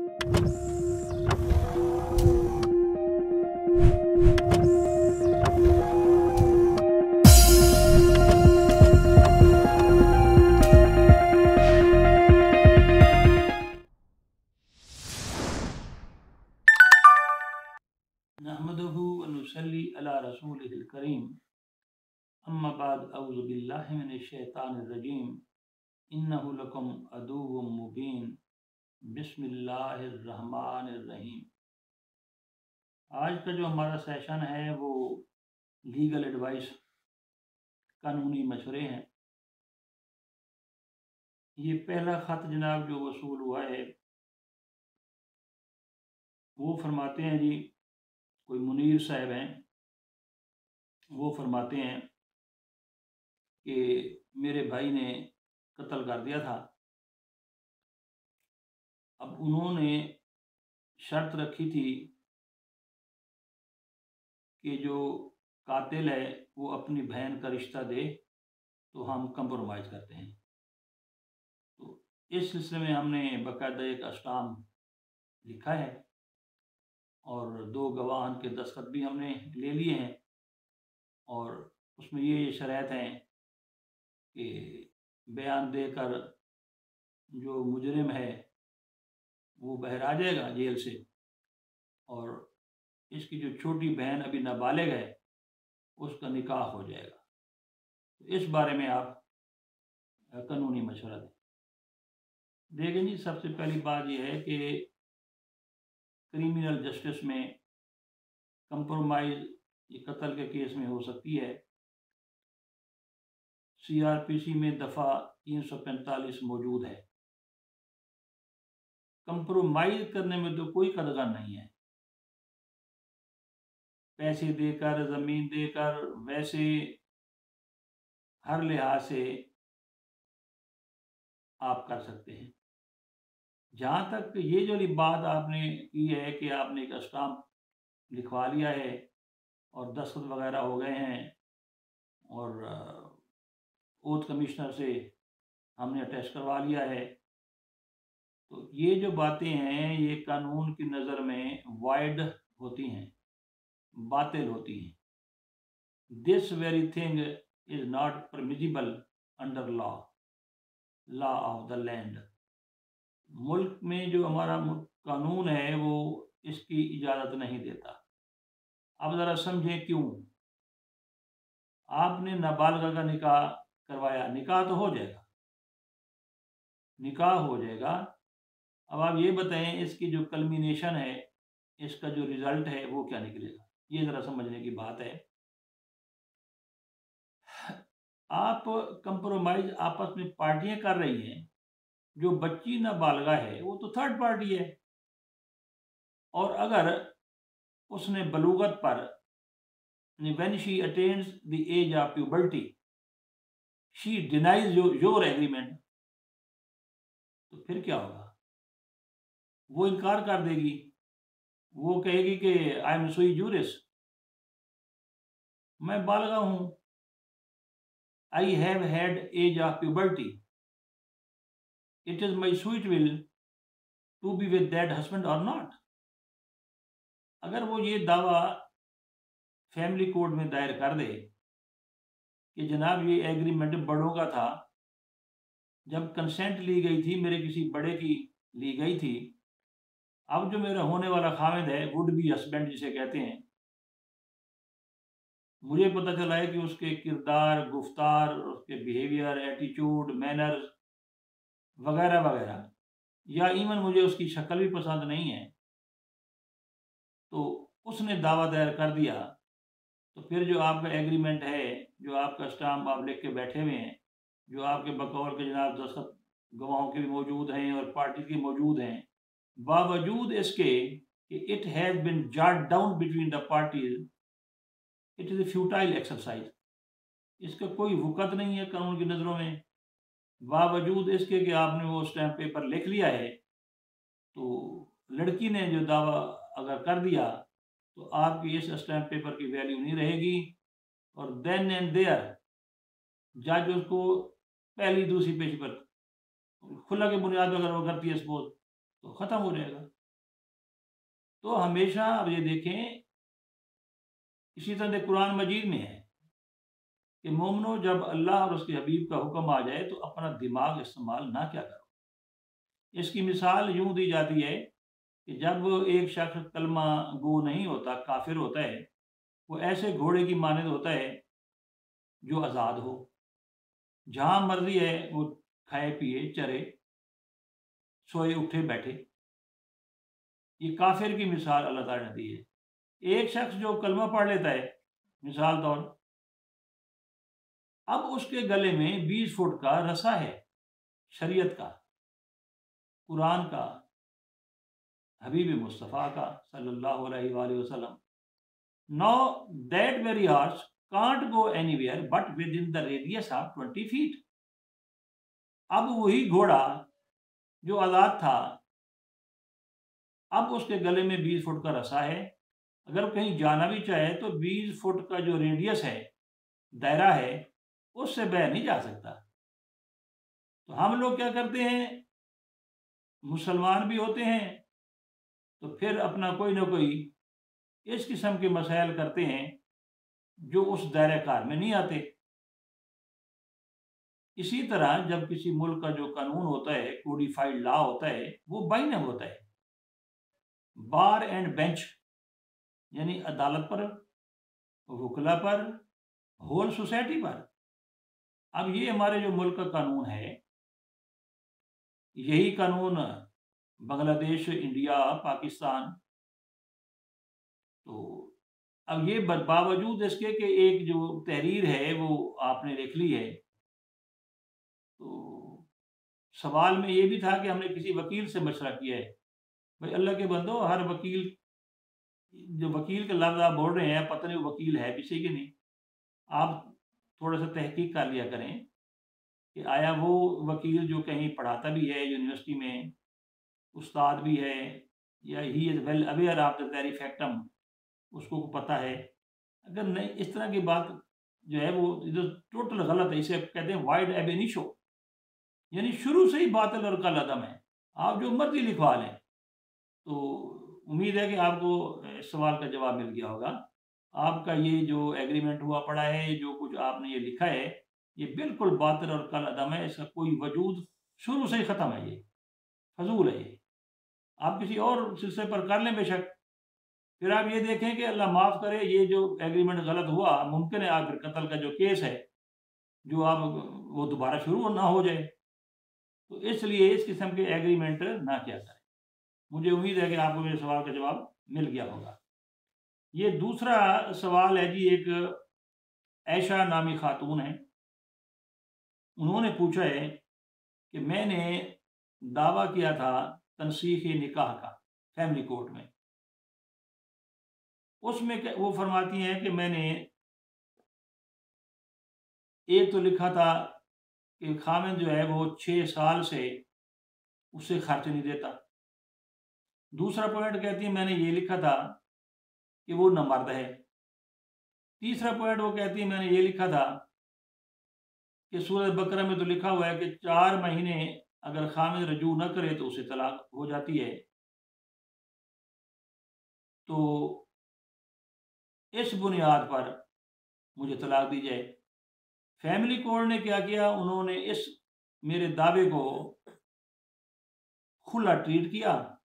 नहमदुहु व नुसल्ली अला रसूलिहिल करीम अम्मा बाद अऊज़ु बिल्लाहि मिनश शैतानिर रजीम इन्नहु लकुम अदुव्वुम मुबीन बिस्मिल्लाहिर रहमानिर रहीम। आज का जो हमारा सेशन है वो लीगल एडवाइस, कानूनी मशवरे हैं। ये पहला ख़त जनाब जो वसूल हुआ है वो फरमाते हैं जी, कोई मुनीर साहब हैं, वो फरमाते हैं कि मेरे भाई ने कत्ल कर दिया था। अब उन्होंने शर्त रखी थी कि जो कातिल है वो अपनी बहन का रिश्ता दे तो हम कंप्रोमाइज़ करते हैं। तो इस सिलसिले में हमने बाकायदा एक अस्टाम लिखा है और 2 गवाह के दस्तखत भी हमने ले लिए हैं और उसमें ये शर्त हैं कि बयान देकर जो मुजरिम है वो बाहर आ जाएगा जेल से और इसकी जो छोटी बहन अभी नाबालिग है उसका निकाह हो जाएगा। तो इस बारे में आप कानूनी मशवरा दें। देखें जी, सबसे पहली बात यह है कि क्रिमिनल जस्टिस में कंप्रोमाइज़ ये कत्ल के केस में हो सकती है। CRPC में दफ़ा 345 मौजूद है। कंप्रोमाइज़ करने में तो कोई कदगन नहीं है। पैसे देकर, ज़मीन देकर, वैसे हर लिहाज से आप कर सकते हैं। जहाँ तक ये जो बात आपने की है कि आपने एक स्टाम्प लिखवा लिया है और दस्तखत वगैरह हो गए हैं और ओथ कमिश्नर से हमने अटैच करवा लिया है, तो ये जो बातें हैं ये कानून की नज़र में वाइड होती हैं, बातिल होती हैं। This very thing is not permissible under law of the land. मुल्क में जो हमारा कानून है वो इसकी इजाज़त नहीं देता। अब ज़रा समझें क्यों। आपने नाबालिगा का निकाह करवाया, निकाह तो हो जाएगा, निकाह हो जाएगा। अब आप ये बताएं इसकी जो कल्मिनेशन है, इसका जो रिज़ल्ट है वो क्या निकलेगा, ये ज़रा समझने की बात है। आप कंप्रोमाइज़ आपस में पार्टियां कर रही हैं, जो बच्ची नाबालिगा है वो तो थर्ड पार्टी है और अगर उसने बलूगत पर when she attains the age of puberty she denies your agreement, तो फिर क्या होगा? वो इनकार कर देगी, वो कहेगी कि आई एम सुई जूरिस, मैं बालिगा हूं, I have had age of puberty, it is my sweet will to be with that husband और नॉट। अगर वो ये दावा फैमिली कोर्ट में दायर कर दे कि जनाब ये एग्रीमेंट बड़ों का था, जब कंसेंट ली गई थी मेरे किसी बड़े की ली गई थी, अब जो मेरा होने वाला खामिद है, वुड बी हस्बैंड जिसे कहते हैं, मुझे पता चला है कि उसके किरदार, गुफ्तार, उसके बिहेवियर, एटीट्यूड, मैनर्स वगैरह वगैरह, या इवन मुझे उसकी शक्ल भी पसंद नहीं है, तो उसने दावा दायर कर दिया, तो फिर जो आपका एग्रीमेंट है, जो आपका स्टाम्प आप लिख के बैठे हुए हैं, जो आपके बकौल के जनाब दस्तखत गवाहों के भी मौजूद हैं और पार्टी के मौजूद हैं, बावजूद इसके कि it has been jot down between the parties, it is a futile exercise. इसका कोई वक़्त नहीं है कानून की नज़रों में। बावजूद इसके कि आपने वो स्टैम्प पेपर लिख लिया है, तो लड़की ने जो दावा अगर कर दिया तो आपकी इस स्टैम्प पेपर की वैल्यू नहीं रहेगी और देन एंड देयर जज उसको पहली दूसरी पेशी पर खुला के बुनियाद पर अगर वो करती है सपोज, तो ख़त्म हो जाएगा। तो हमेशा अब ये देखें, इसी तरह कुरान मजीद में है कि मोमनो, जब अल्लाह और उसके हबीब का हुक्म आ जाए तो अपना दिमाग इस्तेमाल ना क्या करो। इसकी मिसाल यूं दी जाती है कि जब एक शख्स कलमा गो नहीं होता, काफिर होता है, वो ऐसे घोड़े की मानद होता है जो आज़ाद हो, जहाँ मर्जी है वो खाए पिए चरे, सोए उठे बैठे। ये काफिर की मिसाल अल्लाह ताला ने दी है। एक शख्स जो कलमा पढ़ लेता है, मिसाल तौर, अब उसके गले में 20 फुट का रसा है, शरीयत का, कुरान का, हबीब मुस्तफ़ा का सल्लल्लाहु अलैहि वसल्लम। Now that very horse can't go anywhere but with in the radius of 20 feet. अब वही घोड़ा जो आज़ाद था, अब उसके गले में 20 फुट का रसा है, अगर कहीं जाना भी चाहे तो 20 फुट का जो रेडियस है, दायरा है, उससे बह नहीं जा सकता। तो हम लोग क्या करते हैं, मुसलमान भी होते हैं तो फिर अपना कोई ना कोई इस किस्म के मसाइल करते हैं जो उस दायरे कार में नहीं आते। इसी तरह जब किसी मुल्क का जो कानून होता है, कोडिफाइड लॉ होता है, वो बाइंडिंग होता है। बार एंड बेंच यानी अदालत पर, वकला पर, होल सोसाइटी पर। अब ये हमारे जो मुल्क का कानून है, यही कानून बांग्लादेश, इंडिया, पाकिस्तान, तो अब ये बावजूद इसके कि एक जो तहरीर है वो आपने लिख ली है, तो सवाल में ये भी था कि हमने किसी वकील से मशवरा किया है। भाई अल्लाह के बंदो, हर वकील, जो वकील के लफ्ज़ आप बोल रहे हैं, पता नहीं वो वकील है भी सही कि नहीं। आप थोड़ा सा तहकीक कर लिया करें कि आया वो वकील जो कहीं पढ़ाता भी है यूनिवर्सिटी में, उस्ताद भी है, या he is well aware of the very factum, उसको पता है। अगर नहीं, इस तरह की बात जो है वो इधर टोटल गलत है। इसे कहते हैं वाइड एब शो, यानी शुरू से ही बातिल और कल अदम है। आप जो मर्जी लिखवा लें। तो उम्मीद है कि आपको इस सवाल का जवाब मिल गया होगा। आपका ये जो एग्रीमेंट हुआ पड़ा है, जो कुछ आपने ये लिखा है, ये बिल्कुल बातिल और कल अदम है। इसका कोई वजूद शुरू से ही ख़त्म है, ये फजूल है। ये आप किसी और सिलसिले पर कर लें बेशक, फिर आप ये देखें कि अल्लाह माफ़ करे, ये जो एग्रीमेंट गलत हुआ, मुमकिन है आप फिर कत्ल का जो केस है, जो आप वो दोबारा शुरू ना हो जाए। तो इसलिए इस किस्म के एग्रीमेंट ना किया करें। मुझे उम्मीद है कि आपको मेरे सवाल का जवाब मिल गया होगा। ये दूसरा सवाल है जी, एक ऐशा नामी खातून है, उन्होंने पूछा है कि मैंने दावा किया था तनसीख निकाह का फैमिली कोर्ट में। उसमें वो फरमाती हैं कि मैंने एक तो लिखा था कि खामिन जो है वो 6 साल से उससे खर्च नहीं देता। दूसरा पॉइंट कहती है मैंने ये लिखा था कि वो नामर्द है। तीसरा पॉइंट वो कहती है मैंने ये लिखा था कि सूरह बकरा में तो लिखा हुआ है कि 4 महीने अगर खामिन रजू न करे तो उसे तलाक हो जाती है। तो इस बुनियाद पर मुझे तलाक दी जाए। फैमिली कोर्ट ने क्या किया, उन्होंने इस मेरे दावे को खुला ट्रीट किया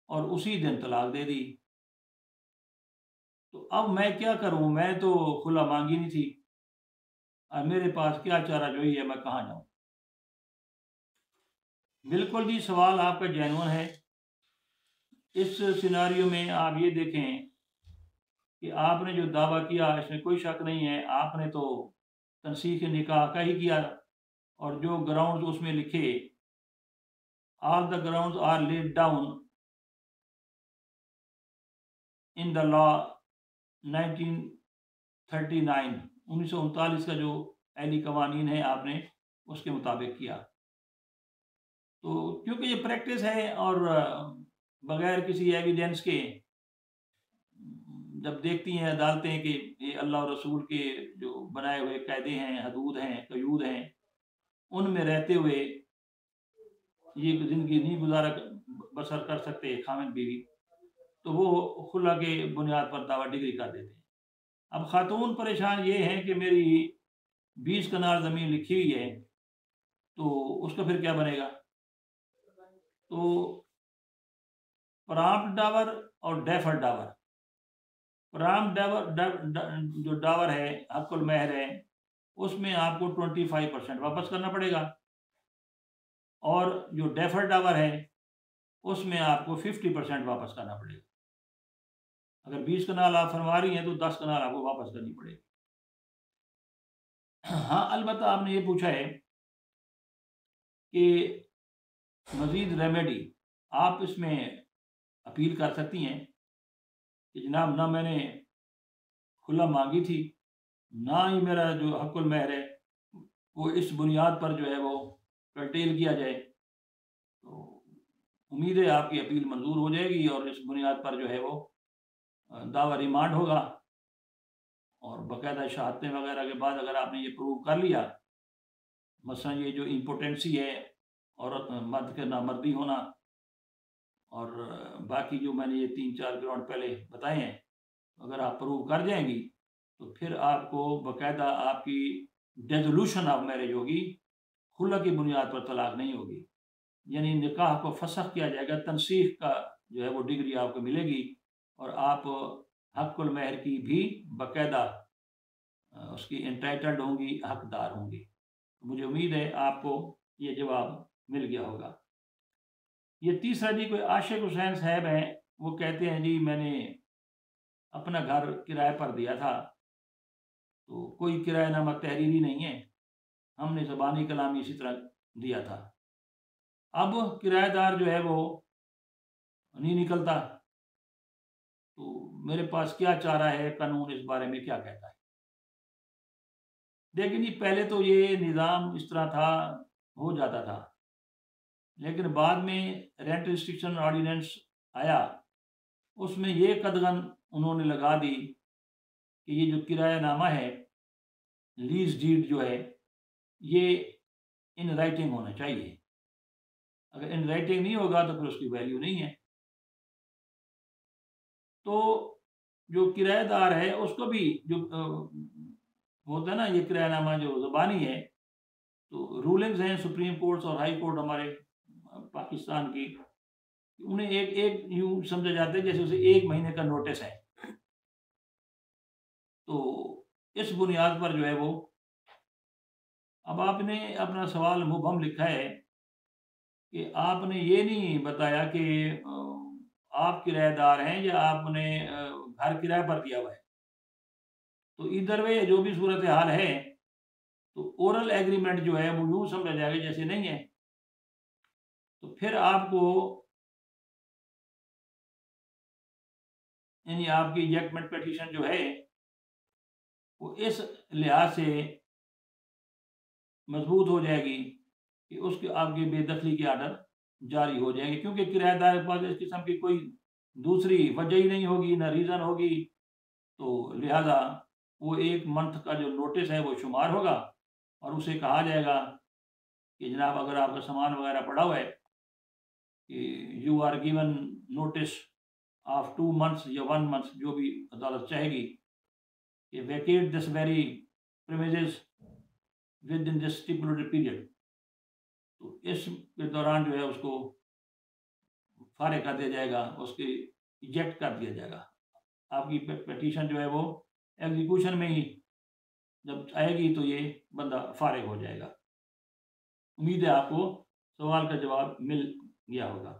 और उसी दिन तलाक दे दी। तो अब मैं क्या करूं, मैं तो खुला मांगी नहीं थी, और मेरे पास क्या चारा जोई है, मैं कहाँ जाऊं। बिल्कुल जी, सवाल आपका जेन्युइन है। इस सिनारियो में आप ये देखें कि आपने जो दावा किया इसमें कोई शक नहीं है, आपने तो तनसीख निकाह का ही किया, और जो ग्राउंड उसमें लिखे, all the grounds are laid down in the law 1939, 1939 का जो ऐली कवानीन है, आपने उसके मुताबिक किया। तो क्योंकि ये प्रैक्टिस है और बगैर किसी एविडेंस के जब देखती हैं अदालतें कि ये अल्लाह और रसूल के जो बनाए हुए कायदे हैं, हदूद हैं, कयूद हैं, उनमें रहते हुए ये ज़िंदगी नहीं बसर कर सकते खामिन बीवी, तो वो खुला के बुनियाद पर दावा डिग्री कर देते हैं। अब खातून परेशान ये हैं कि मेरी 20 कनाल ज़मीन लिखी हुई है, तो उसका फिर क्या बनेगा? तो प्रॉम्प्ट डावर और डेफर्ड डावर। प्रॉम्प्ट डावर जो डावर है, हक़ुल महर है, उसमें आपको 25% वापस करना पड़ेगा, और जो डेफर्ड डावर है उसमें आपको 50% वापस करना पड़ेगा। अगर 20 कनाल आप फरमा रही हैं तो 10 कनाल आपको वापस करनी पड़ेगी। हाँ, अलबत्ता आपने ये पूछा है कि मज़ीद रेमेडी आप इसमें अपील कर सकती हैं कि जनाब, ना मैंने खुला मांगी थी, ना ही मेरा जो हक़ुल महर है वो इस बुनियाद पर जो है वो कर्टेल किया जाए। तो उम्मीद है आपकी अपील मंजूर हो जाएगी और इस बुनियाद पर जो है वो दावा रिमांड होगा, और बाकायदा शहादतें वगैरह के बाद अगर आपने ये प्रूव कर लिया, मसलन ये जो इम्पोटेंसी है, औरत मर्द के नामर्दी होना, और बाकी जो मैंने ये 3-4 ग्राउंड पहले बताए हैं, अगर आप प्रूव कर जाएंगी तो फिर आपको बाकायदा आपकी डेजोल्यूशन ऑफ मैरिज होगी, खुला की बुनियाद पर तलाक नहीं होगी। यानी निकाह को फसख किया जाएगा, तनसीख का जो है वो डिग्री आपको मिलेगी, और आप हक़ुल महर की भी बाकायदा उसकी एंटाइटल्ड होंगी, हकदार होंगी। मुझे उम्मीद है आपको ये जवाब मिल गया होगा। ये तीसरा जी, कोई आशिक हुसैन साहब हैं, वो कहते हैं जी मैंने अपना घर किराए पर दिया था, तो कोई किरायानामा तहरीरी नहीं है, हमने ज़बानी कलामी इसी तरह दिया था। अब किराएदार जो है वो नहीं निकलता, तो मेरे पास क्या चारा है, कानून इस बारे में क्या कहता है? देखिए जी, पहले तो ये निज़ाम इस तरह था, हो जाता था, लेकिन बाद में रेंट रिस्ट्रिक्शन ऑर्डिनेंस आया, उसमें ये कदगन उन्होंने लगा दी कि ये जो किरायानामा है, लीज़ डीड जो है, ये इन राइटिंग होना चाहिए। अगर इन राइटिंग नहीं होगा तो फिर उसकी वैल्यू नहीं है। तो जो किराएदार है उसको भी जो होता है ना, ये किरायानामा जो ज़बानी है, तो रूलिंग्स हैं सुप्रीम कोर्ट्स और हाई कोर्ट हमारे पाकिस्तान की, उन्हें एक एक यूँ समझा जाता है जैसे उसे 1 महीने का नोटिस है। तो इस बुनियाद पर जो है वो, अब आपने अपना सवाल मुबहम लिखा है कि आपने ये नहीं बताया कि आप किराएदार हैं या आपने घर किराए पर दिया हुआ है। तो इधर वे जो भी सूरत हाल है, तो ओरल एग्रीमेंट जो है वो यूँ समझा जाएगा जैसे नहीं है। तो फिर आपको यानी आपकी इजेक्टमेंट पिटीशन जो है वो इस लिहाज से मजबूत हो जाएगी कि उसके आपकी बेदखली की आर्डर जारी हो जाएंगे, क्योंकि किराएदार के पास इस किस्म की कोई दूसरी वजह ही नहीं होगी, ना रीज़न होगी। तो लिहाजा वो 1 मंथ का जो नोटिस है वो शुमार होगा, और उसे कहा जाएगा कि जनाब, अगर आपका सामान वगैरह पड़ा हुआ है, कि you are given notice of 2 months या 1 मंथ, जो भी अदालत चाहेगी, कि vacate this very premises within this stipulated period. तो इस के दौरान जो है उसको फारिग कर दिया जाएगा, उसके इजेक्ट कर दिया जाएगा। आपकी पिटीशन जो है वो एग्जीक्यूशन में ही जब आएगी तो ये बंदा फारिग हो जाएगा। उम्मीद है आपको सवाल का जवाब मिल गया होगा।